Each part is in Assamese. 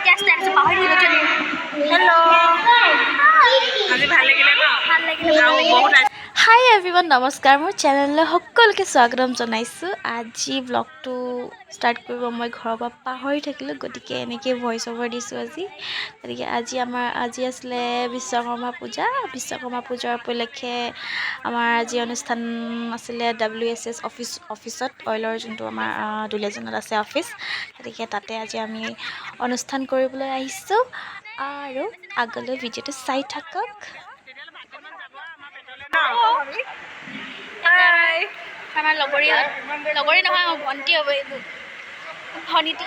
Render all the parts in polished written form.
এতিয়া ষ্টাইলটো পাহৰি গৈছোঁ। হেল্ল' আজি ভাল লাগিলে ন? ভাল লাগিলে বহুত। হাই এভৰিৱান, নমস্কাৰ। মোৰ চেনেললৈ সকলোকে স্বাগতম জনাইছোঁ। আজি ব্লগটো ষ্টাৰ্ট কৰিব মই ঘৰৰ পৰা পাহৰি থাকিলোঁ, গতিকে এনেকৈ ভইচ অভাৰ দিছোঁ আজি। গতিকে আজি আছিলে বিশ্বকৰ্মা পূজাৰ উপলক্ষে আমাৰ আজি অনুষ্ঠান আছিলে WSS অফিচত, অইলৰ যোনটো আমাৰ দুলীয়াজানত আছে অফিচ। গতিকে তাতে আজি আমি অনুষ্ঠান কৰিবলৈ আহিছোঁ আৰু আগলৈ ভিডিঅ'টো চাই থাকক। আমাৰ লগৰী নহয়, ভণ্টি হ'ব। এইবোৰ ভনীটি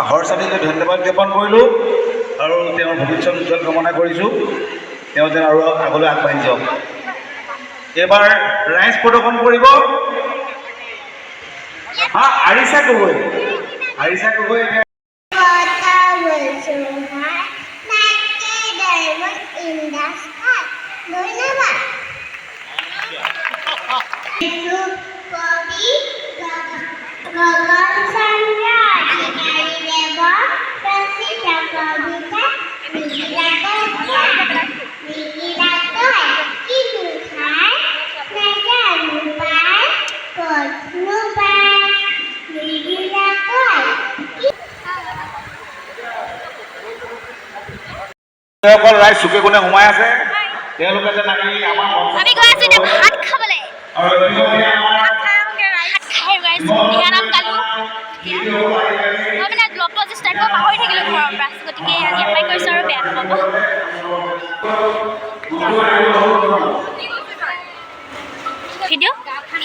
হৰচানীলৈ ধন্যবাদ জ্ঞাপন কৰিলোঁ আৰু তেওঁৰ ভৱিষ্যত উজ্জ্বল কামনা কৰিছোঁ। তেওঁ যেন আৰু আগলৈ আগবাঢ়ি যাওক। এইবাৰ ৰাইজ প্ৰদৰ্শন কৰিব আৰিছা গগৈ। যিসকল ৰাইজ চুকে কোণে সোমাই আছে তেওঁলোকে যেন আমি পাহৰি থাকিলোঁ ঘৰৰ পৰা, গতিকে আজি এপ্লাই কৰিছোঁ আৰু বেয়া নাপাব।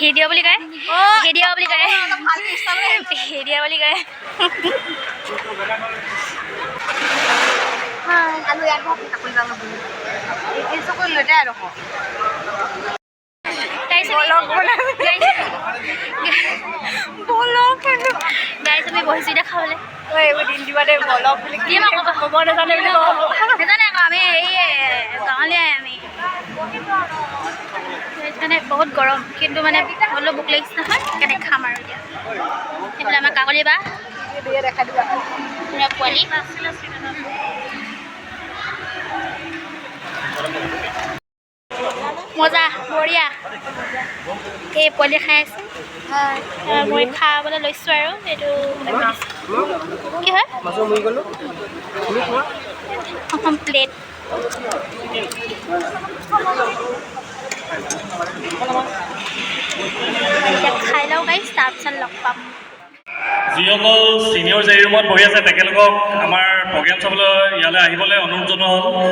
ভিডিঅ' বুলি কয়, ভিডিঅ' বুলি কয়। আমি বহিছোঁ এতিয়া খাবলৈ। ক'ব নাজানে বুলি নাজানে আকৌ, আমি এই গাঁৱলীয়াই আমি। মানে বহুত গৰম, কিন্তু মানে হ'লেও ভোক লাগিছে নহয়, সেইকাৰণে খাম আৰু এতিয়া। সেইফালে আমাৰ কাকলি বা পোৱালি মজা, বঢ়িয়া। এই পোৱালি খাই আছে, মই খাবলৈ লৈছোঁ আৰু এইটো কি হয় প্লেট। এতিয়া খাই লওঁ গাইছ, তাৰপিছত লগ পাম। যিসকল ছিনিয়ৰ জেই ৰুমত বহি আছে তেখেতলোকক আমাৰ প্ৰগ্ৰেম চাবলৈ ইয়ালৈ আহিবলৈ অনুৰোধ জনোৱা হ'ল।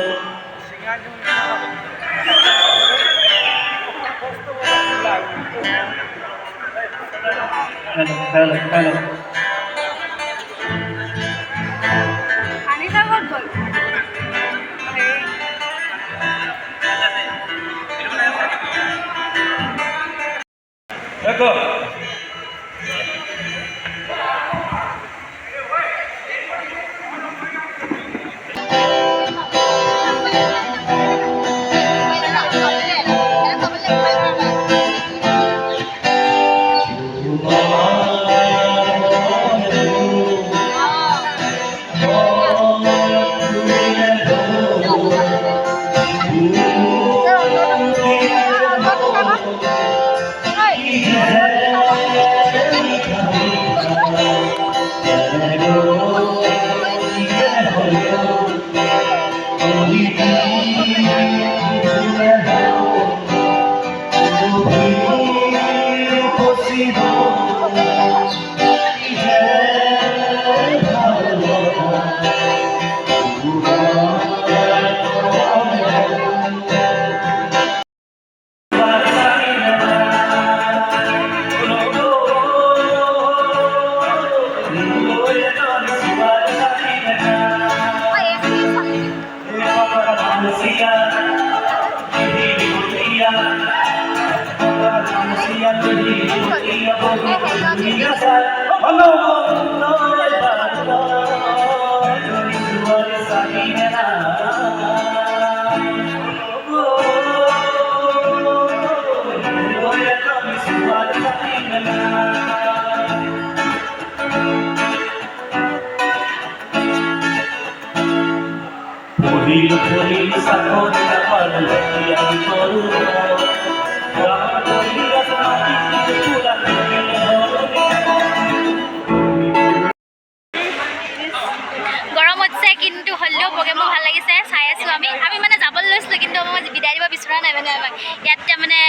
গৰম হচ্ছে কিন্তু হলেও প্ৰগ্ৰেমবোৰ ভাল লাগিছে চাই আছোঁ আমি মানে যাবলৈ লৈছিলোঁ কিন্তু মই বিদায় দিব বিচৰা নাই মানে আমাক ইয়াত মানে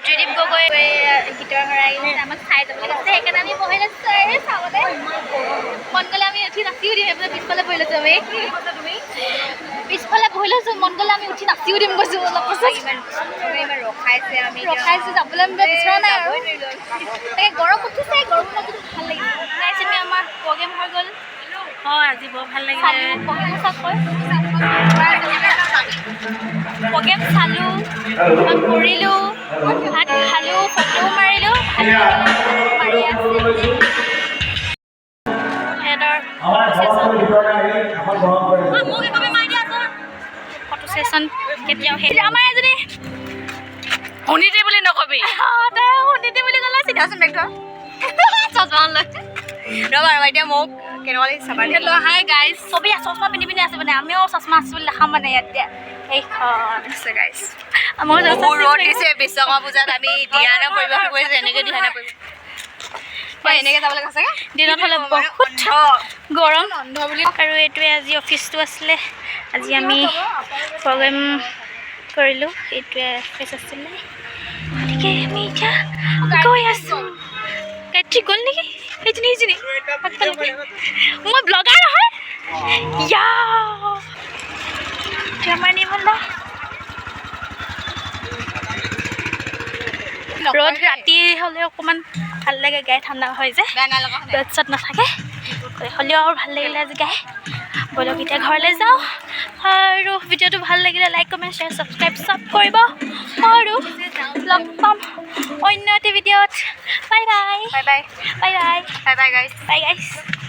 ত্ৰিদীপ গগৈ গীতৰ হৰাই আহিছে আমাক চাই যাবলৈ কৈছে সেইকাৰণে আমি বহি লৈছোঁ আৰু চাবলৈ মন গ'লে আমি উঠি নাচিও দিম এইফালে পিছফালে বহি লৈছোঁ আমি পিছফালে বহি লৈছোঁ মন গ'লে আমি উঠি নাচিও দিম কৈছোঁ অলপ ৰখাইছোঁ যাবলৈ আমি বিচৰা নাই আৰু তাকে গৰম উঠিছে গৰম কিন্তু ভাল লাগিছে আমি আমাৰ প্ৰগ্ৰেম হৈ গ'ল আজি বৰ ভাল লাগিলে প্ৰগ্ৰেম চালোঁ কৰিলোঁ ভাত খালোঁ ফটো মাৰিলোঁ মাৰি আছে ফটো ছেশ্যন কেতিয়াও সেই আমাৰ এজনী শুনিতে বুলি নকবি শুনিতে বুলি ক'লে চিধাচোন বেগটো চশমা লৈ ৰ'বা এতিয়া মোক কেনেকুৱা লাগিছে চাবা হাই গাইজ চবেই চশমা পিন্ধি পিন্ধি আছে মানে আমিও চশমা আছোঁ বুলি দেখাম মানে ইয়াত এতিয়া এইখন আছে গাইজ আমাৰ ৰ'দ দিছে বিশ্বকৰ্মা পূজাত আমি দিহানা পৰিৱেশন কৰিছোঁ এনেকৈ দিহানা পৰিৱেশ এনেকৈ যাব লাগে চাগে দিনত হ'লে বহুত গৰম অন্ধ বুলি আৰু এইটোৱে আজি অফিচটো আছিলে আজি আমি প্ৰগ্ৰেম কৰিলোঁ এইটোৱে অফিচ আছিলে গতিকে আমি এতিয়া গৈ আছোঁ গাড়ী গ'ল নেকি সেইজনী মই ব্লগাৰ নহয় আমাৰ নিমলা ৰ'দ ৰাতি হ'লে অকণমান ভাল লাগে গাই ঠাণ্ডা হয় যে ৰ'দ চ'দ নাথাকে হ'লেও আৰু ভাল লাগিলে আজি গাই ব'লক এতিয়া ঘৰলৈ যাওঁ আৰু ভিডিঅ'টো ভাল লাগিলে লাইক কমেণ্ট শ্বেয়াৰ ছাবস্ক্ৰাইব চব কৰিব আৰু লগ পাম অন্য এটা ভিডিঅ'ত bye bye bye bye bye bye bye গাইছ